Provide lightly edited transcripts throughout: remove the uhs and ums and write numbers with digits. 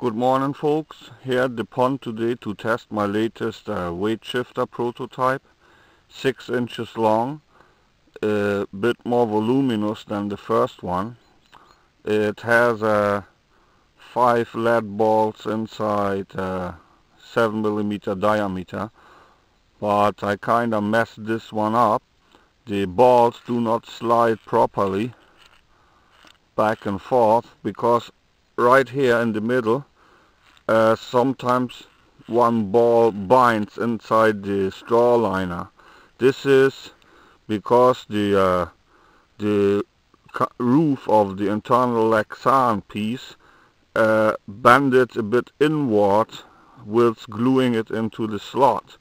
Good morning, folks. Here at the pond today to test my latest WeightShifter prototype. 6 inches long, a bit more voluminous than the first one. It has 5 lead balls inside 7mm diameter, but I kinda messed this one up. The balls do not slide properly back and forth because right here in the middle sometimes one ball binds inside the straw liner. This is because the roof of the internal Lexan piece bended a bit inward whilst gluing it into the slot.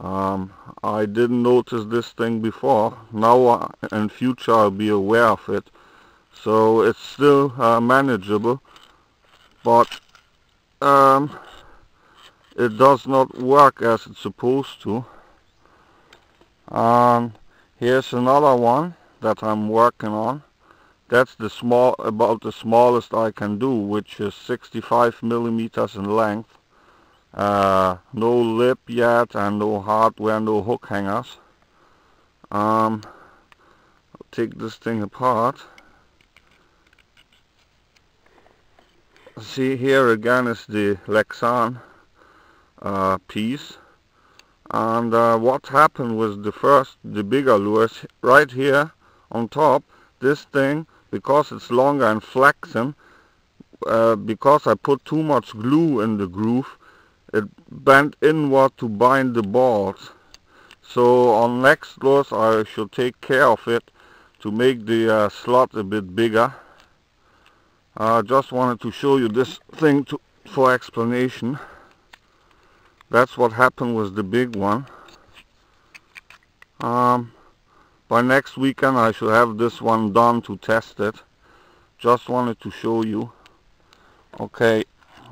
I didn't notice this thing before. Now in future I'll be aware of it. So it's still manageable, but it does not work as it's supposed to. Here's another one that I'm working on. That's about the smallest I can do, which is 65mm in length. No lip yet and no hardware, no hook hangers. I'll take this thing apart. See, here again is the Lexan piece, and what happened was the bigger lures right here on top. This thing, because it's longer and flexing, because I put too much glue in the groove, it bent inward to bind the balls. So on next lures I should take care of it to make the slot a bit bigger. I just wanted to show you this thing for explanation. That's what happened with the big one. By next weekend I should have this one done to test it. Just wanted to show you. Okay,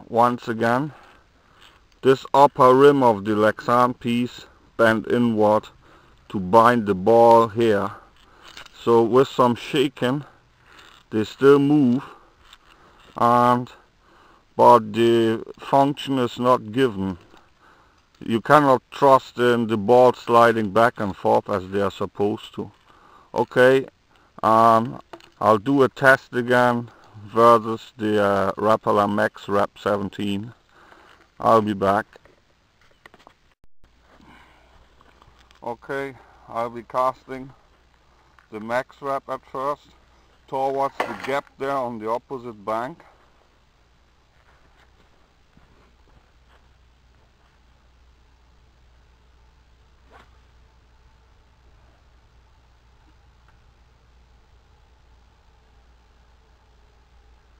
once again, this upper rim of the Lexan piece bent inward to bind the ball here. So with some shaking they still move, but the function is not given. You cannot trust in the ball sliding back and forth as they are supposed to. Okay, I'll do a test again versus the Rapala Max Rep 17. I'll be back. Okay, I'll be casting the Max Rep at first towards the gap there on the opposite bank.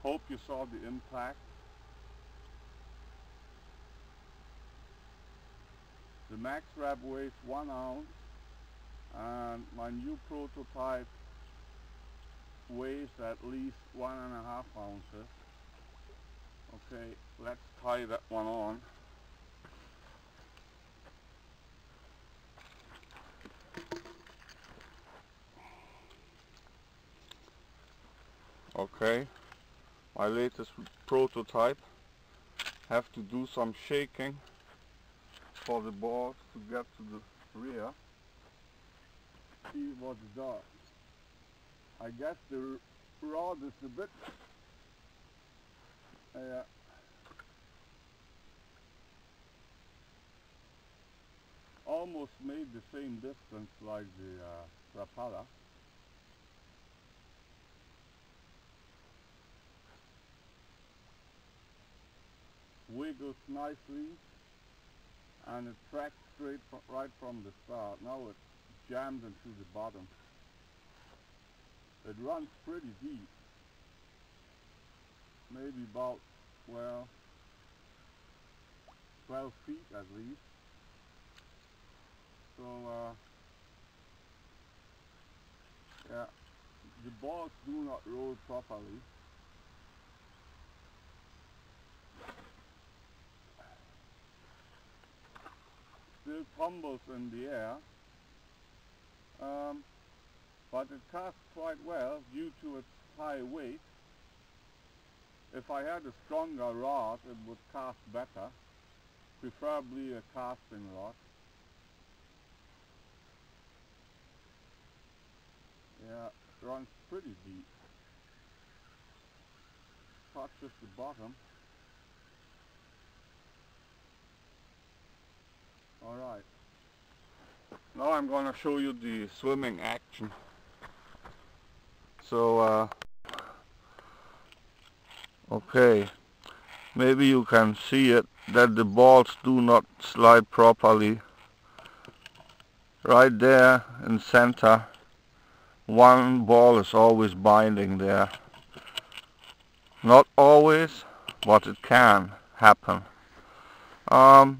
Hope you saw the impact. The Max Wrap weighs 1 ounce and my new prototype weighs at least 1.5 ounces. Okay, let's tie that one on. Okay, my latest prototype. Have to do some shaking for the balls to get to the rear. See what it does. I guess the rod is a bit almost made the same distance like the Rapala. Wiggles nicely and it tracks straight right from the start. Now it's jammed into the bottom. It runs pretty deep, maybe about, well, 12 feet at least. So yeah, the balls do not roll properly. Still tumbles in the air, but it casts quite well due to its high weight. If I had a stronger rod, it would cast better, preferably a casting rod. Yeah, it runs pretty deep. Touches the bottom. Alright. Now I'm gonna show you the swimming action. So, okay, maybe you can see it, that the balls do not slide properly. Right there in center, one ball is always binding there. Not always, but it can happen.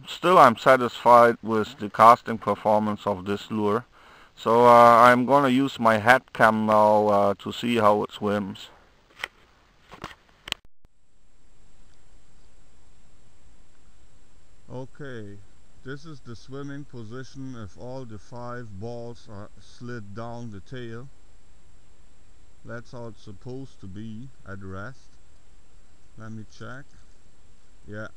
Still I'm satisfied with the casting performance of this lure. So I'm gonna use my head cam now to see how it swims. Okay, this is the swimming position if all the 5 balls are slid down the tail. That's how it's supposed to be at rest. Let me check. Yeah,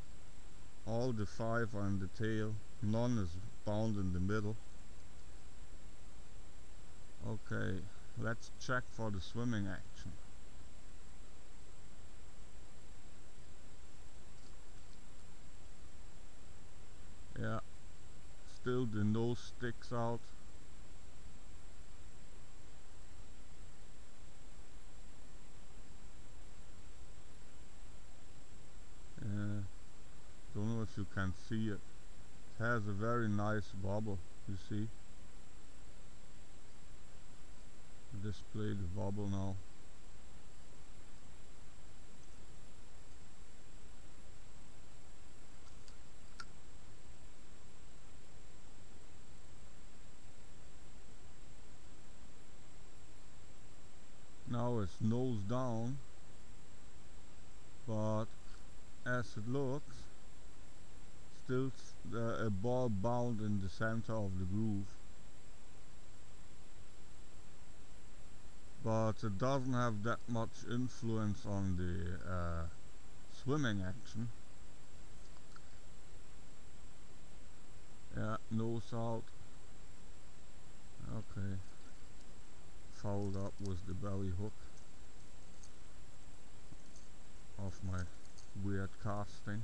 all the 5 are in the tail, none is bound in the middle. Okay, let's check for the swimming action. Yeah, still the nose sticks out. Don't know if you can see it. It has a very nice bobble, you see. Display the bobble now. Now it's nose down, but as it looks, still a ball bound in the center of the groove. But it doesn't have that much influence on the swimming action. Yeah, nose out. Okay. Fouled up with the belly hook of my weird casting.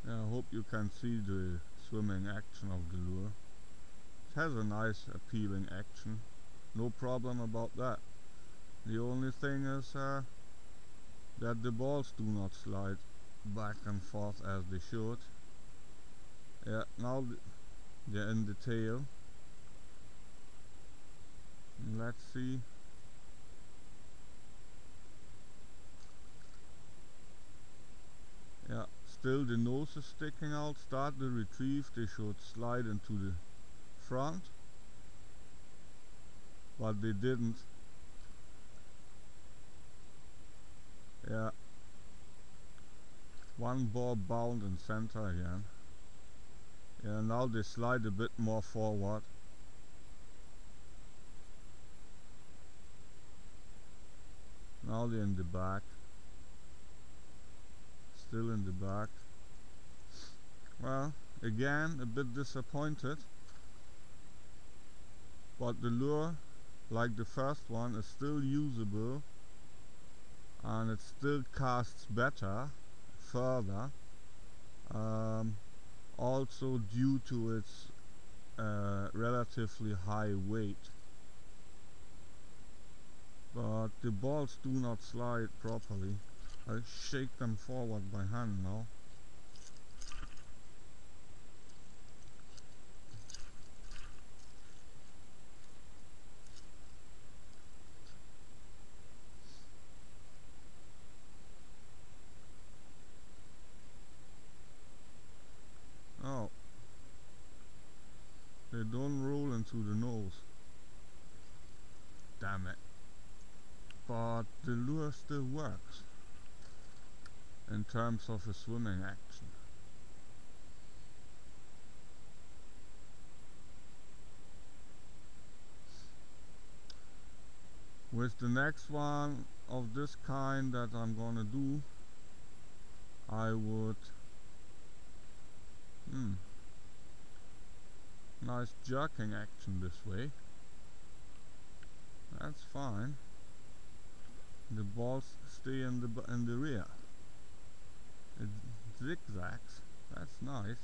Yeah, I hope you can see the swimming action of the lure. It has a nice appealing action, no problem about that. The only thing is that the balls do not slide back and forth as they should. Yeah, now they're in the tail. Let's see. Yeah, still the nose is sticking out. Start the retrieve, they should slide into the front, but they didn't. Yeah, one ball bound in center again. Yeah, now they slide a bit more forward. Now they're in the back. Still in the back. Well, again a bit disappointed, but the lure, like the first one, is still usable and it still casts better further, also due to its relatively high weight. But the balls do not slide properly. I shake them forward by hand now. Oh, they don't roll into the nose. Damn it. But the lure still works in terms of a swimming action. With the next one of this kind that I'm gonna do, I would nice jerking action this way. That's fine. The balls stay in the rear. It zigzags. That's nice.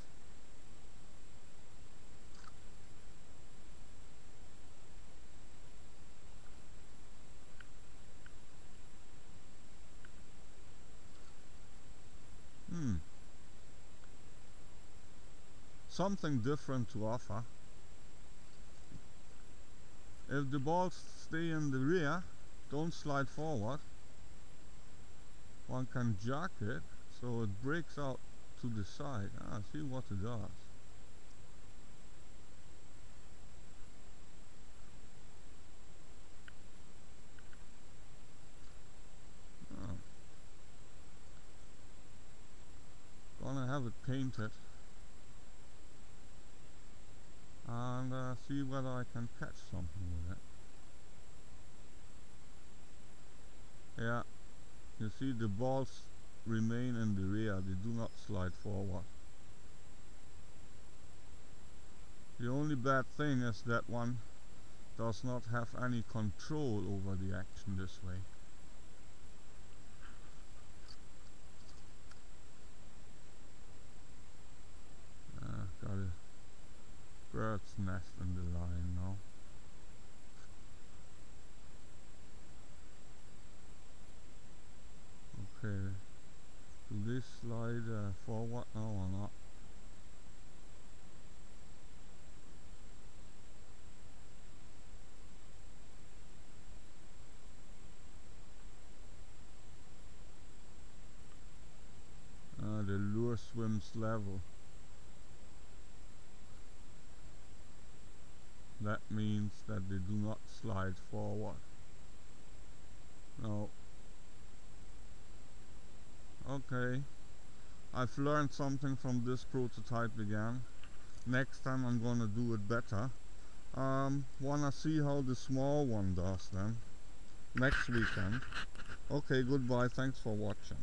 Something different to offer. If the balls stay in the rear, don't slide forward, one can jerk it so it breaks out to the side. See what it does. Gonna have it painted and see whether I can catch something with it. Yeah, you see the balls remain in the rear, they do not slide forward. The only bad thing is that one does not have any control over the action this way. Got a bird's nest in the line now. Okay, do they slide forward now or not? The lure swims level. That means that they do not slide forward. No. Okay, I've learned something from this prototype again. Next time I'm gonna do it better. Wanna see how the small one does then next weekend. Okay, goodbye, thanks for watching.